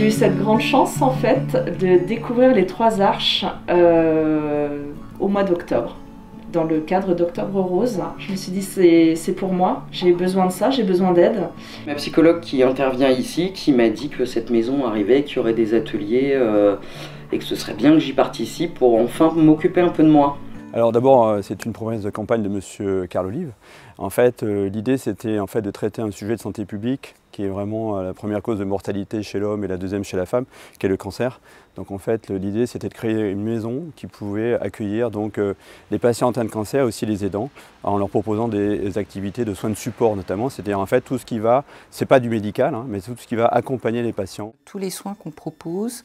J'ai eu cette grande chance en fait de découvrir les Trois Arches au mois d'octobre. Dans le cadre d'Octobre Rose, je me suis dit c'est pour moi, j'ai besoin de ça, j'ai besoin d'aide. Ma psychologue qui intervient ici, qui m'a dit que cette maison arrivait, qu'il y aurait des ateliers et que ce serait bien que j'y participe pour enfin m'occuper un peu de moi. Alors d'abord, c'est une promesse de campagne de M. Carl Olive. En fait, l'idée c'était en fait de traiter un sujet de santé publique qui est vraiment la première cause de mortalité chez l'homme et la deuxième chez la femme, qui est le cancer. Donc en fait, l'idée c'était de créer une maison qui pouvait accueillir donc les patients atteints de cancer et aussi les aidants, en leur proposant des activités de soins de support notamment, c'est-à-dire en fait tout ce qui va, c'est pas du médical, hein, mais tout ce qui va accompagner les patients. Tous les soins qu'on propose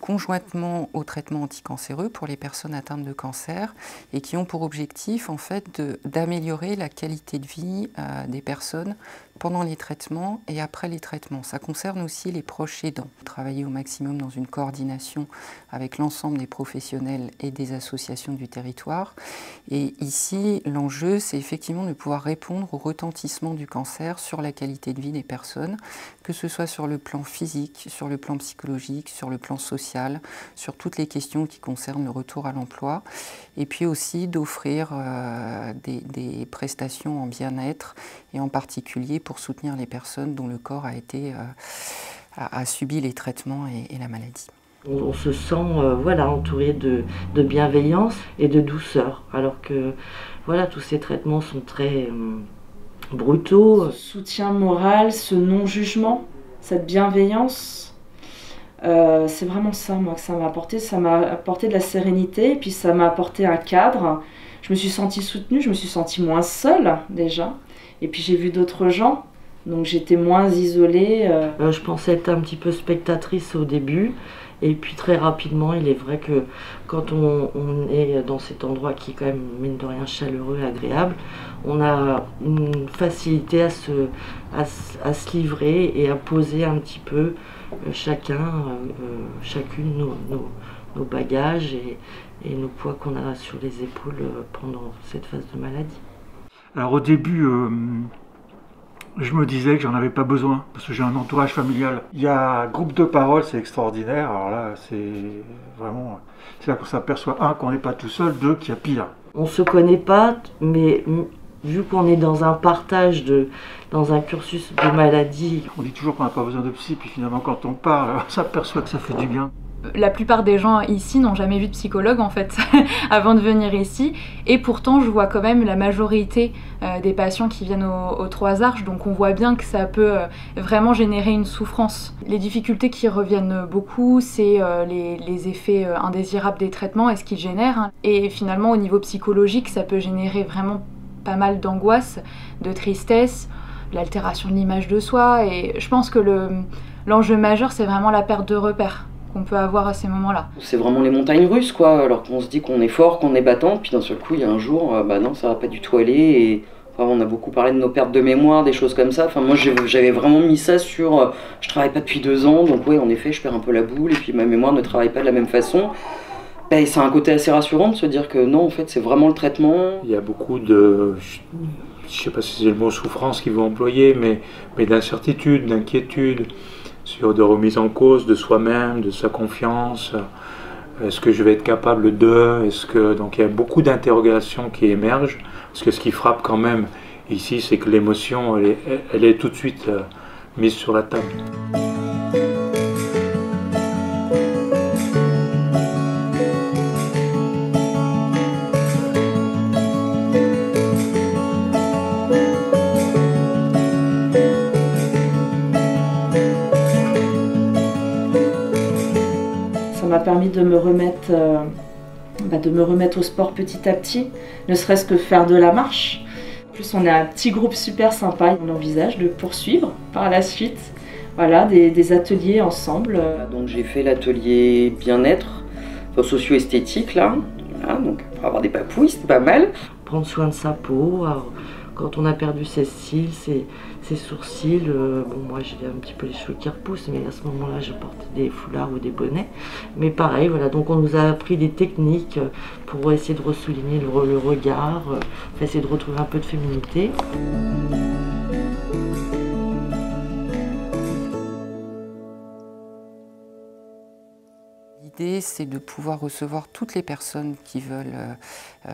conjointement au traitement anticancéreux pour les personnes atteintes de cancer et qui ont pour objectif en fait d'améliorer la qualité de vie des personnes pendant les traitements et après les traitements. Ça concerne aussi les proches aidants. Travailler au maximum dans une coordination avec l'ensemble des professionnels et des associations du territoire. Et ici, l'enjeu, c'est effectivement de pouvoir répondre au retentissement du cancer sur la qualité de vie des personnes, que ce soit sur le plan physique, sur le plan psychologique, sur le plan social, sur toutes les questions qui concernent le retour à l'emploi, et puis aussi d'offrir des prestations en bien-être, et en particulier pour soutenir les personnes dont le corps a subi les traitements et la maladie. On se sent voilà, entouré de bienveillance et de douceur, alors que voilà, tous ces traitements sont très brutaux. Ce soutien moral, ce non-jugement, cette bienveillance, c'est vraiment ça, moi, que ça m'a apporté. Ça m'a apporté de la sérénité, et puis ça m'a apporté un cadre. Je me suis sentie soutenue, je me suis sentie moins seule déjà. Et puis j'ai vu d'autres gens, donc j'étais moins isolée. Je pensais être un petit peu spectatrice au début, et puis très rapidement, il est vrai que quand on est dans cet endroit qui est quand même, mine de rien, chaleureux et agréable, on a une facilité à se livrer et à poser un petit peu chacune nos bagages et nos poids qu'on a sur les épaules pendant cette phase de maladie. Alors au début, je me disais que j'en avais pas besoin, parce que j'ai un entourage familial. Il y a un groupe de parole, c'est extraordinaire. Alors là, c'est vraiment... C'est là qu'on s'aperçoit, un, qu'on n'est pas tout seul, deux, qu'il y a pire. On se connaît pas, mais vu qu'on est dans un partage, dans un cursus de maladie... On dit toujours qu'on n'a pas besoin de psy, puis finalement quand on parle, on s'aperçoit que ça fait du bien. La plupart des gens ici n'ont jamais vu de psychologue en fait avant de venir ici, et pourtant je vois quand même la majorité des patients qui viennent aux Trois Arches, donc on voit bien que ça peut vraiment générer une souffrance. Les difficultés qui reviennent beaucoup, c'est les effets indésirables des traitements et ce qu'ils génèrent, hein. Et finalement au niveau psychologique, ça peut générer vraiment pas mal d'angoisse, de tristesse, l'altération de l'image de soi, et je pense que l'enjeu majeur c'est vraiment la perte de repères qu'on peut avoir à ces moments-là. C'est vraiment les montagnes russes, quoi, alors qu'on se dit qu'on est fort, qu'on est battant, puis d'un seul coup, il y a un jour, bah non, ça va pas du tout aller, et enfin, on a beaucoup parlé de nos pertes de mémoire, des choses comme ça, enfin moi j'avais vraiment mis ça sur, je travaille pas depuis 2 ans, donc oui, en effet, je perds un peu la boule, et puis ma mémoire ne travaille pas de la même façon. Et c'est un côté assez rassurant de se dire que non, en fait, c'est vraiment le traitement. Il y a beaucoup de, je sais pas si c'est le mot souffrance qu'ils vont employer, mais d'incertitude, d'inquiétude, sur de remise en cause de soi-même, de sa confiance. Est-ce que je vais être capable de... Donc il y a beaucoup d'interrogations qui émergent, parce que ce qui frappe quand même ici, c'est que l'émotion, elle est tout de suite mise sur la table. Ça m'a permis de me remettre au sport petit à petit, ne serait-ce que faire de la marche. En plus, on est un petit groupe super sympa. On envisage de poursuivre par la suite, voilà, des ateliers ensemble. Donc j'ai fait l'atelier bien-être, socio-esthétique là, voilà, donc pour avoir des papouilles, c'est pas mal. Prendre soin de sa peau. Alors, quand on a perdu ses cils, ses sourcils, bon moi j'ai un petit peu les cheveux qui repoussent, mais à ce moment-là je porte des foulards ou des bonnets. Mais pareil, voilà, donc on nous a appris des techniques pour essayer de ressouligner le regard, essayer de retrouver un peu de féminité. L'idée, c'est de pouvoir recevoir toutes les personnes qui veulent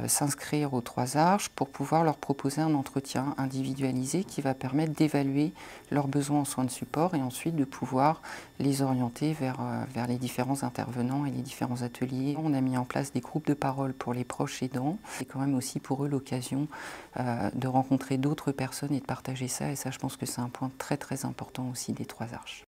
s'inscrire aux Trois Arches pour pouvoir leur proposer un entretien individualisé qui va permettre d'évaluer leurs besoins en soins de support et ensuite de pouvoir les orienter vers les différents intervenants et les différents ateliers. On a mis en place des groupes de parole pour les proches aidants. C'est quand même aussi pour eux l'occasion de rencontrer d'autres personnes et de partager ça. Et ça, je pense que c'est un point très très important aussi des Trois Arches.